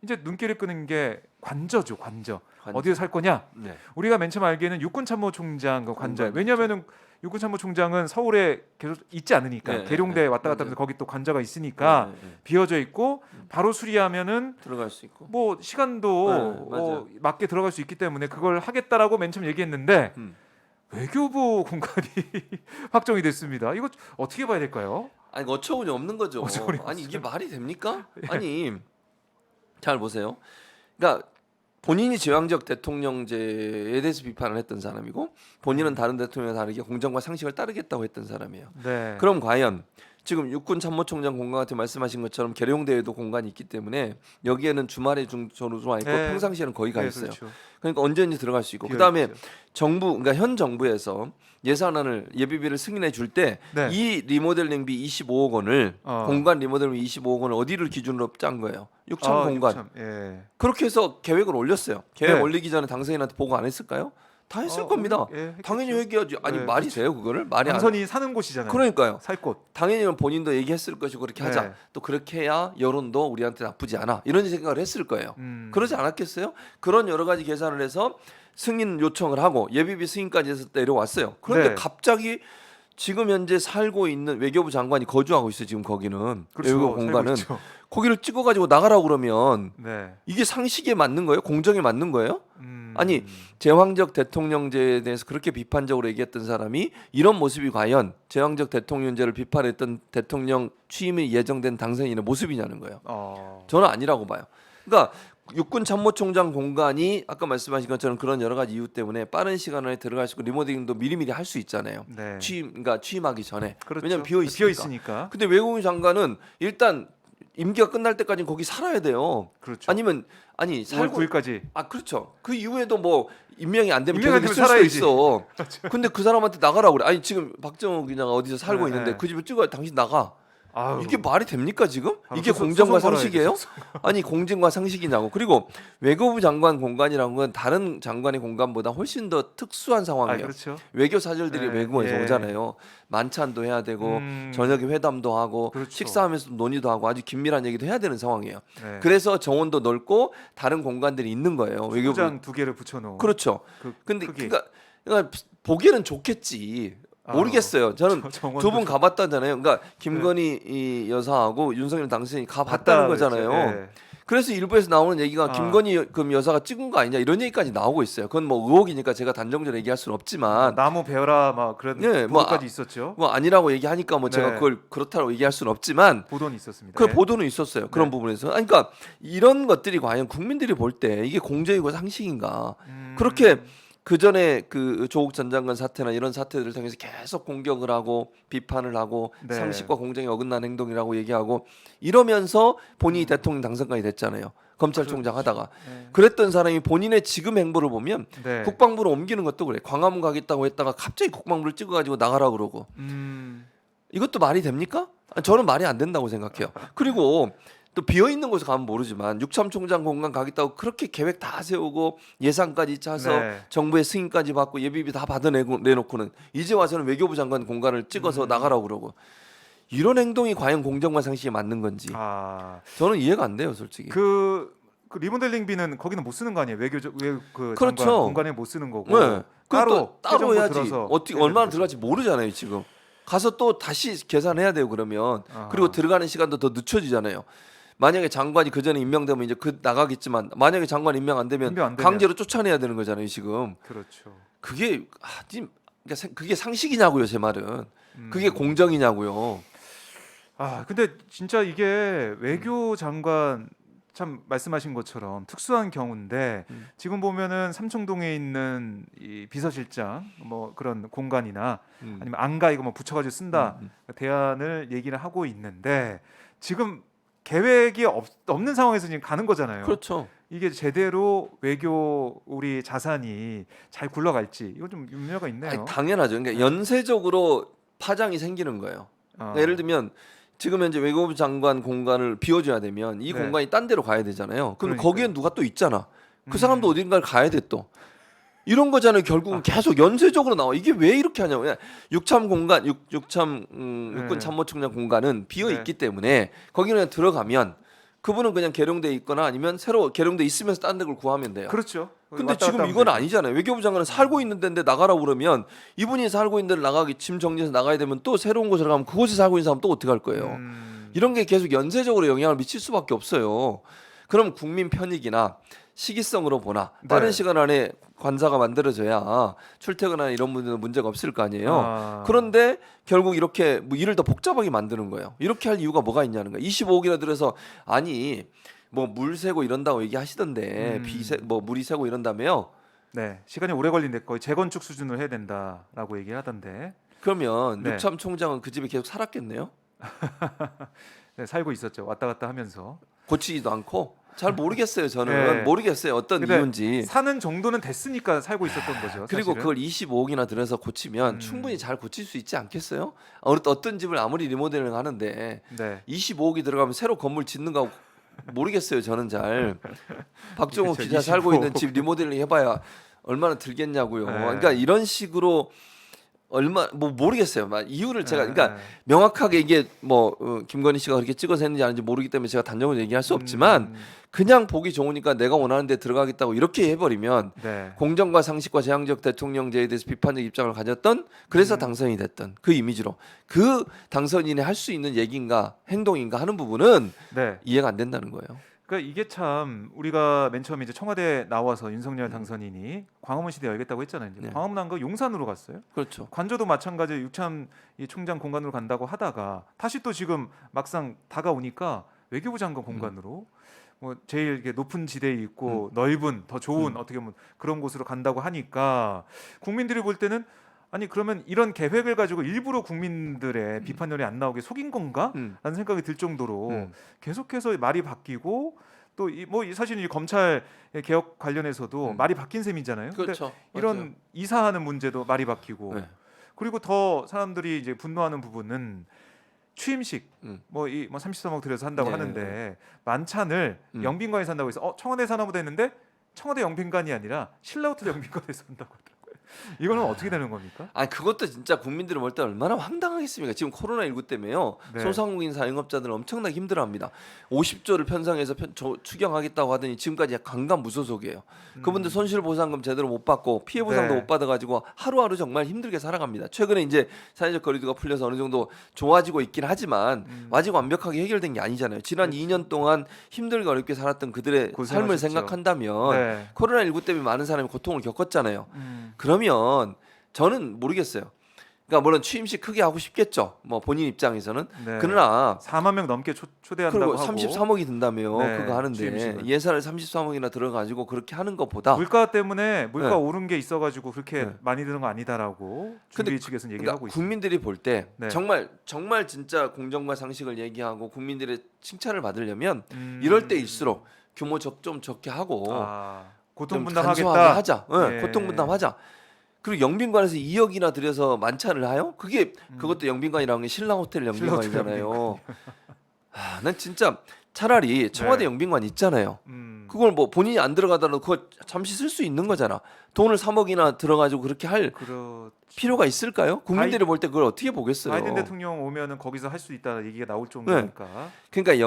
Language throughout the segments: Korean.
이제 눈길을 끄는 게 관저죠, 관저. 관저. 어디서 살 거냐? 네. 우리가 맨 처음 알기에는 육군참모총장 그 관저예요. 관저. 왜냐하면은 육군참모총장은 서울에 계속 있지 않으니까 네, 계룡대 네, 왔다 갔다 맞아요. 하면서 거기 또 관저가 있으니까 네, 네, 네. 비어져 있고 바로 수리하면은 들어갈 수 있고. 뭐 시간도 네, 맞아요. 맞게 들어갈 수 있기 때문에 그걸 하겠다라고 맨 처음 얘기했는데 외교부 공간이 확정이 됐습니다. 이거 어떻게 봐야 될까요? 아니 어처구니 없는 거죠. 어처구니 아니 이게 없어요. 말이 됩니까? 아니 잘 보세요. 그러니까 본인이 제왕적 대통령제에 대해서 비판을 했던 사람이고 본인은 다른 대통령과 다르게 공정과 상식을 따르겠다고 했던 사람이에요. 네. 그럼 과연 지금 육군 참모총장 공간한테 말씀하신 것처럼 계룡대에도 공간이 있기 때문에 여기에는 주말에 주로 와 있고 네. 평상시에는 거의 가 네, 있어요. 그렇죠. 그러니까 언제든지 들어갈 수 있고 비어 그다음에 있죠. 정부 그러니까 현 정부에서 예산안을 예비비를 승인해 줄 때 네. 이 리모델링비 25억 원을 공간 리모델링비 25억 원을 어디를 기준으로 짠 거예요? 육참 공간. 육참, 예. 그렇게 해서 계획을 올렸어요. 계획 네. 올리기 전에 당선인한테 보고 안 했을까요? 다 했을 겁니다. 했겠죠. 당연히 회개하지. 아니 네, 말이 그렇죠. 돼요 그거를? 말이 안. 당선이 사는 곳이잖아요. 그러니까요. 살 곳. 당연히 본인도 얘기했을 것이고 그렇게 하자. 네. 또 그렇게 해야 여론도 우리한테 나쁘지 않아. 이런 생각을 했을 거예요. 그러지 않았겠어요? 그런 여러 가지 계산을 해서 승인 요청을 하고 예비비 승인까지 해서 내려왔어요. 그런데 네. 갑자기 지금 현재 살고 있는 외교부 장관이 거주하고 있어요. 지금 거기는 그렇죠. 외교 살고 공간은 있죠. 거기를 찍어가지고 나가라고 그러면 네. 이게 상식에 맞는 거예요? 공정에 맞는 거예요? 아니 제왕적 대통령제에 대해서 그렇게 비판적으로 얘기했던 사람이 이런 모습이 과연 제왕적 대통령제를 비판했던 대통령 취임이 예정된 당선인의 모습이냐는 거예요. 저는 아니라고 봐요. 그러니까 육군 참모총장 공간이 아까 말씀하신 것처럼 그런 여러 가지 이유 때문에 빠른 시간 안에 들어갈 수 있고 리모델링도 미리미리 할 수 있잖아요. 네. 그러니까 취임하기 전에. 그렇죠. 왜냐하면 비어 있으니까. 근데 외국인 장관은 일단 임기가 끝날 때까지는 거기 살아야 돼요. 그렇죠. 아니면 5월 살고 9일까지. 그렇죠. 그 이후에도 뭐 임명이 안 되면 임명이 계속 안 있을 되면 수 있어. 근데 그 사람한테 나가라고 그래. 아니 지금 박정호 기자가 어디서 살고 네, 있는데 네. 그 집을 찍어야 당신 나가. 아유, 이게 말이 됩니까 지금? 바로 이게 소송 공정과 걸어야죠, 상식이에요? 소송. 아니 공정과 상식이냐고. 그리고 외교부 장관 공간이라는 건 다른 장관의 공간보다 훨씬 더 특수한 상황이에요. 그렇죠. 외교 사절들이 네, 외국에서 예. 오잖아요. 만찬도 해야 되고 음. 저녁에 회담도 하고 그렇죠. 식사하면서 논의도 하고 아주 긴밀한 얘기도 해야 되는 상황이에요. 네. 그래서 정원도 넓고 다른 공간들이 있는 거예요. 외교부. 부장 2개를 붙여놓은. 그렇죠. 그 근데 크기. 그러니까 보기에는 좋겠지. 모르겠어요. 저는 정원도 두 분 좀- 가봤다잖아요. 그러니까 김건희 이 여사하고 윤석열 당선인이 봤다 가봤다는 거잖아요. 그랬죠. 예. 그래서 일부에서 나오는 얘기가 김건희 그 여사가 찍은 거 아니냐 이런 얘기까지 나오고 있어요. 그건 뭐 의혹이니까 제가 단정적으로 얘기할 수는 없지만 나무 베어라 막 그런 네, 뭐 보도까지 있었죠. 뭐 아니라고 얘기하니까 뭐 제가 네. 그걸 그렇다고 얘기할 수는 없지만 보도는 있었습니다. 그 예. 보도는 있었어요. 그런 네. 부분에서. 아니, 그러니까 이런 것들이 과연 국민들이 볼 때 이게 공정이고 상식인가? 음. 그렇게 그 전에 그 조국 전 장관 사태나 이런 사태들을 통해서 계속 공격을 하고 비판을 하고 네. 상식과 공정에 어긋난 행동이라고 얘기하고 이러면서 본인이 대통령 당선까지 됐잖아요. 검찰총장 하다가 네. 그랬던 사람이 본인의 지금 행보를 보면 네. 국방부로 옮기는 것도 그래. 광화문 가겠다고 했다가 갑자기 국방부를 찍어가지고 나가라 그러고 이것도 말이 됩니까? 저는 말이 안 된다고 생각해요. 그리고 또 비어 있는 곳에 가면 모르지만 육참총장 공간 가겠다고 그렇게 계획 다 세우고 예산까지 짜서 네. 정부의 승인까지 받고 예비비 다 받아내놓고는 이제 와서는 외교부 장관 공간을 찍어서 나가라고 그러고 이런 행동이 과연 공정과 상식에 맞는 건지 저는 이해가 안 돼요, 솔직히. 그 리모델링비는 거기는 못 쓰는 거 아니에요? 그 그렇죠. 장관 공간에 못 쓰는 거고. 네. 따로 따로 해야지. 들어서 어떻게 해야 얼마나 되는 들어갈지 모르잖아요, 지금. 가서 또 다시 계산해야 돼요, 그러면. 아하. 그리고 들어가는 시간도 더 늦춰지잖아요. 만약에 장관이 그 전에 임명되면 이제 그 나가겠지만 만약에 장관 임명 안 되면 임명 안 되면. 강제로 쫓아내야 되는 거잖아요, 지금. 그렇죠. 그게 그게 상식이냐고요, 제 말은. 그게 공정이냐고요. 근데 진짜 이게 외교 장관 참 말씀하신 것처럼 특수한 경우인데 지금 보면은 삼청동에 있는 이 비서실장 뭐 그런 공간이나 아니면 안가 이거 뭐 붙여가지고 쓴다 대안을 얘기를 하고 있는데 지금 계획이 없는 상황에서 지금 가는 거잖아요. 그렇죠. 이게 제대로 외교 우리 자산이 잘 굴러갈지 이거 좀 염려가 있네요. 아니, 당연하죠. 그러니까 연쇄적으로 파장이 생기는 거예요. 그러니까 예를 들면 지금 현재 외교부 장관 공간을 비워줘야 되면 이 네. 공간이 딴 데로 가야 되잖아요. 그럼 그러니까요. 거기엔 누가 또 있잖아. 그 사람도 어딘가를 가야 돼 또. 이런 거잖아요. 결국은 계속 연쇄적으로 나와. 이게 왜 이렇게 하냐고. 육군 네. 참모총장 공간은 비어 네. 있기 때문에 거기는 들어가면 그분은 그냥 계룡돼 있거나 아니면 새로 계룡돼 있으면서 딴 데를 구하면 돼요. 그렇죠. 근데 왔다 지금 갔다 이건 하면 아니잖아요. 외교부 장관은 살고 있는 데인데 나가라고 그러면 이분이 살고 있는 데를 나가기 짐 정리해서 나가야 되면 또 새로운 곳으로 가면 그곳에 살고 있는 사람 또 어떻게 할 되죠. 거예요. 이런 게 계속 연쇄적으로 영향을 미칠 수밖에 없어요. 그럼 국민 편익이나 시기성으로 보나 빠른 네. 시간 안에 관사가 만들어져야 출퇴근하는 이런 분들은 문제가 없을 거 아니에요. 아. 그런데 결국 이렇게 뭐 일을 더 복잡하게 만드는 거예요. 이렇게 할 이유가 뭐가 있냐는 거예요. 25억이나 들어서 아니 뭐 물 새고 이런다고 얘기하시던데 뭐 물이 새고 이런다며요. 네, 시간이 오래 걸린데 거의 재건축 수준을 해야 된다라고 얘기하던데. 그러면 네. 육참 총장은 그 집에 계속 살았겠네요. 네, 살고 있었죠. 왔다 갔다 하면서. 고치지도 않고 잘 모르겠어요. 저는 네. 모르겠어요. 어떤 근데 이유인지. 사는 정도는 됐으니까 살고 있었던 거죠. 그리고 사실은. 그걸 25억이나 들여서 고치면 충분히 잘 고칠 수 있지 않겠어요? 어떤 집을 아무리 리모델링 하는데 네. 25억이 들어가면 새로 건물 짓는 거 모르겠어요. 저는 잘. 박종호 그쵸, 기자 살고 25억. 있는 집 리모델링 해봐야 얼마나 들겠냐고요. 네. 그러니까 이런 식으로 얼마 뭐 모르겠어요. 이유를 제가 그러니까 네. 명확하게 이게 뭐 김건희 씨가 그렇게 찍어서 했는지 아닌지 모르기 때문에 제가 단정을 얘기할 수 없지만 음, 그냥 보기 좋으니까 내가 원하는 데 들어가겠다고 이렇게 해버리면 네. 공정과 상식과 제왕적 대통령제에 대해서 비판적 입장을 가졌던 그래서 당선이 됐던 그 이미지로 그 당선인이 할 수 있는 얘기인가 행동인가 하는 부분은 네. 이해가 안 된다는 거예요. 그러니까 이게 참 우리가 맨 처음에 이제 청와대 나와서 윤석열 당선인이 광화문 시대 열겠다고 했잖아요. 이제 네. 광화문 안 가고 용산으로 갔어요. 그렇죠. 관저도 마찬가지 육참 이 총장 공간으로 간다고 하다가 다시 또 지금 막상 다가오니까 외교부 장관 공간으로 뭐 제일 이렇게 높은 지대에 있고 넓은 더 좋은 어떻게 보면 그런 곳으로 간다고 하니까 국민들이 볼 때는 아니 그러면 이런 계획을 가지고 일부러 국민들의 비판열이 안 나오게 속인 건가? 라는 생각이 들 정도로 계속해서 말이 바뀌고 또 뭐 사실 이 검찰 개혁 관련해서도 말이 바뀐 셈이잖아요. 근데 그렇죠. 이런 맞아요. 이사하는 문제도 말이 바뀌고 네. 그리고 더 사람들이 이제 분노하는 부분은 취임식 뭐 33억 들여서 한다고 네, 하는데 만찬을 영빈관에서 한다고 해서 청와대에서 하나 보다 했는데 청와대 영빈관이 아니라 신라호텔 영빈관에서 한다고 하더라고요. 이거는 어떻게 되는 겁니까? 아니 그것도 진짜 국민들이 볼 때 얼마나 황당하겠습니까? 지금 코로나19 때문에요. 네. 소상공인 자영업자들은 엄청나게 힘들어합니다. 50조를 편성해서 추경하겠다고 하더니 지금까지 강간무소속이에요. 그분들 손실보상금 제대로 못 받고 피해 보상도 네. 못 받아가지고 하루하루 정말 힘들게 살아갑니다. 최근에 이제 사회적 거리두기가 풀려서 어느 정도 좋아지고 있긴 하지만 아직 완벽하게 해결된 게 아니잖아요. 지난 2년 동안 힘들게 어렵게 살았던 그들의 삶을 고생하셨죠. 생각한다면 네. 코로나19 때문에 많은 사람이 고통을 겪었잖아요. 그러면 저는 모르겠어요. 그러니까 물론 취임식 크게 하고 싶겠죠. 뭐 본인 입장에서는. 네. 그러나 4만 명 넘게 초대한다고 그리고 하고 33억이 든다며 네, 그거 하는데 취임식을. 예산을 33억이나 들어가지고 그렇게 하는 것보다 물가 때문에 물가 네. 오른 게 있어가지고 그렇게 네. 많이 드는 거 아니다라고 근데 준비 측에서는 얘기를 그러니까 하고 있어요. 국민들이 볼 때 네. 정말 진짜 공정과 상식을 얘기하고 국민들의 칭찬을 받으려면 이럴 때일수록 규모 좀 적게 하고 고통 좀 분담하겠다. 간소하게 하자. 네. 고통 분담하자. 그리고 영빈관에서 2억이나 들여서 만찬을 하요? 그것도 영빈관이라는 게 신라호텔 영빈관이잖아요. 난 진짜 차라리 청와대 네. 영빈관 있잖아요. 음. 그걸 뭐 본인이 안 들어가더라도 그거 잠시 쓸 수 있는 거잖아. 돈을 3억이나 들어가지고 그렇게 할 필요가 있을까요? 국민들이 볼 때 그걸 어떻게 보겠어요? 바이든 대통령 오면은 거기서 할 수 있다 얘기가 나올 정도니까. 그러니까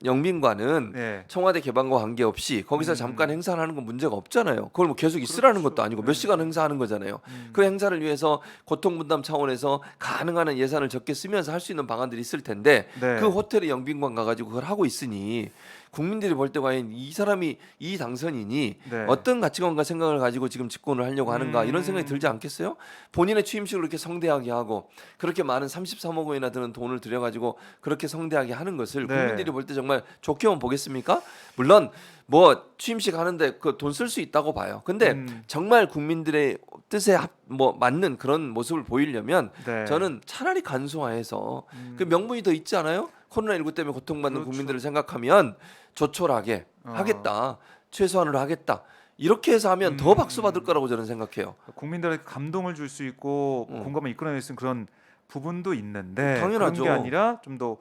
영빈관은 네. 청와대 개방과 관계없이 거기서 잠깐 행사를 하는 건 문제가 없잖아요. 그걸 뭐 계속 있으라는 그렇죠. 것도 아니고 몇 네. 시간 행사하는 거잖아요. 그 행사를 위해서 고통 분담 차원에서 가능한 한 예산을 적게 쓰면서 할 수 있는 방안들이 있을 텐데 네. 그 호텔에 영빈관 가가지고 그걸 하고 있으니 국민들이 볼 때 과연 이 사람이 이 당선인이 네. 어떤 가치관과 생각을 가지고 지금 집권을 하려고 하는가 이런 생각이 들지 않겠어요? 본인의 취임식을 이렇게 성대하게 하고 그렇게 많은 33억 원이나 드는 돈을 들여가지고 그렇게 성대하게 하는 것을 네. 국민들이 볼 때 정말 좋게만 보겠습니까? 물론 뭐 취임식 하는데 그 돈 쓸 수 있다고 봐요. 근데 정말 국민들의 뜻에 뭐 맞는 그런 모습을 보이려면 네. 저는 차라리 간소화해서 그 명분이 더 있지 않아요? 코로나19 때문에 고통받는 그렇죠. 국민들을 생각하면 조촐하게 하겠다. 최소한으로 하겠다. 이렇게 해서 하면 더 박수 받을 거라고 저는 생각해요. 국민들에게 감동을 줄 수 있고 공감을 이끌어낼 수 있는 그런 부분도 있는데 당연하죠. 그런 게 아니라 좀 더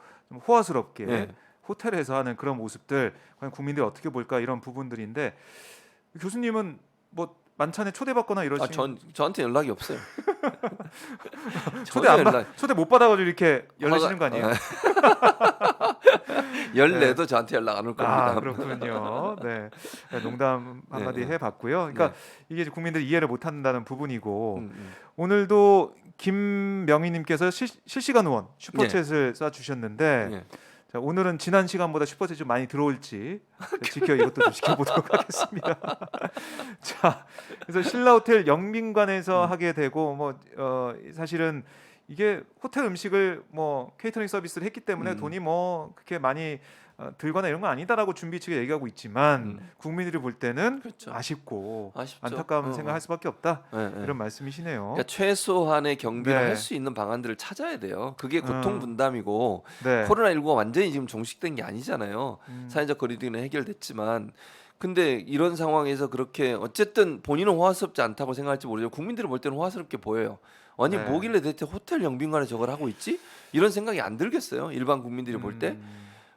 호화스럽게 네. 호텔에서 하는 그런 모습들 과연 국민들이 어떻게 볼까 이런 부분들인데 교수님은 뭐 만찬에 초대받거나 이러시면 저한테 연락이 없어요. 초대 못 받아가지고 이렇게 열리시는 거 아니에요? 14도 저한테 연락 안 올 겁니다. 아, 그렇군요. 네. 네, 농담 한마디 네, 네. 해봤고요. 그러니까 네. 이게 이제 국민들이 이해를 못한다는 부분이고 음. 오늘도 김명희님께서 실시간 후원 슈퍼챗을 쏴주셨는데 예. 자, 오늘은 지난 시간보다 슈퍼챗이 좀 많이 들어올지 이것도 좀 지켜보도록 하겠습니다. 자, 그래서 신라호텔 영빈관에서 하게 되고 사실은 이게 호텔 음식을 뭐 케이터링 서비스를 했기 때문에 돈이 뭐 그렇게 많이 들거나 이런 건 아니다라고 준비 측에 얘기하고 있지만 국민들이 볼 때는 그렇죠. 아쉽고 아쉽죠. 안타까운 생각할 수밖에 없다 네, 네. 이런 말씀이시네요. 그러니까 최소한의 경비를 네. 할 수 있는 방안들을 찾아야 돼요. 그게 고통 분담이고 네. 코로나19가 완전히 지금 종식된 게 아니잖아요. 음. 사회적 거리두기는 해결됐지만 근데 이런 상황에서 그렇게 어쨌든 본인은 호화스럽지 않다고 생각할지 모르지만 국민들이 볼 때는 호화스럽게 보여요. 아니 네. 뭐길래 대체 호텔 영빈관에 저걸 하고 있지? 이런 생각이 안 들겠어요. 일반 국민들이 볼 때.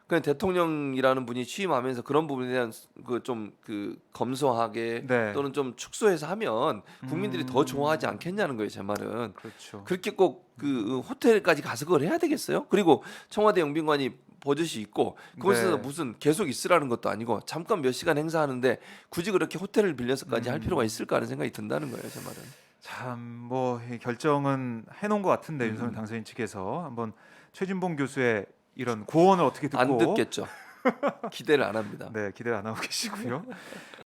그냥 대통령이라는 분이 취임하면서 그런 부분에 대한 그 검소하게 네. 또는 좀 축소해서 하면 국민들이 더 좋아하지 않겠냐는 거예요. 제 말은. 그렇죠. 그렇게 꼭 그 호텔까지 가서 그걸 해야 되겠어요? 그리고 청와대 영빈관이 버젓이 있고 그곳에서 네. 무슨 계속 있으라는 것도 아니고 잠깐 몇 시간 행사하는데 굳이 그렇게 호텔을 빌려서까지 할 필요가 있을까 하는 생각이 든다는 거예요. 제 말은. 참 뭐 결정은 해놓은 것 같은데 윤석열 당선인 측에서 한번 최진봉 교수의 이런 고언을 어떻게 듣고 안 듣겠죠. 기대를 안 합니다. 네, 기대를 안 하고 계시고요.